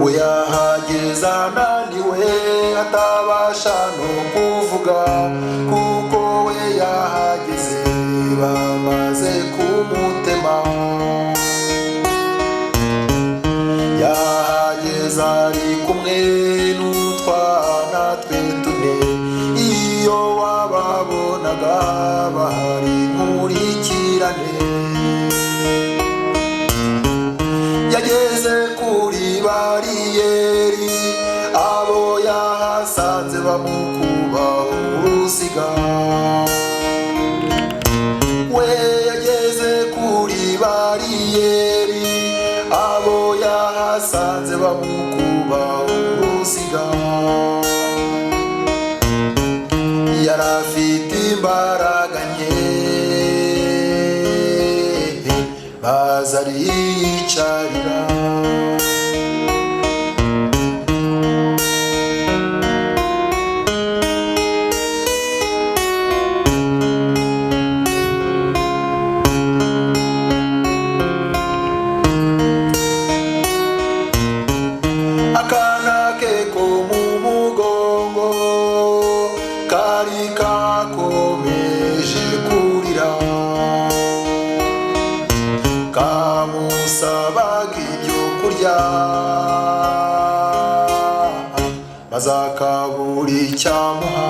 uyahageze ananiwe atabasha no kuvuga, kuko we yahageze bamaze kumutema. Yahageze ari kumwe n'utwana twe tune, iyo wababonaga bahari nkurikirane. Yageze kuri bariyeri, abo yahasanze bamukuba uruziga. We yageze kuri bariyeri, abo yahasanze bamukuba uruziga. Yarafite imbaraga nke, maze ariyicarira. Akana ke ko mu mugongo kari kakomeje kurira, kamusabaga ibyo kurya maze akabura icyamuha.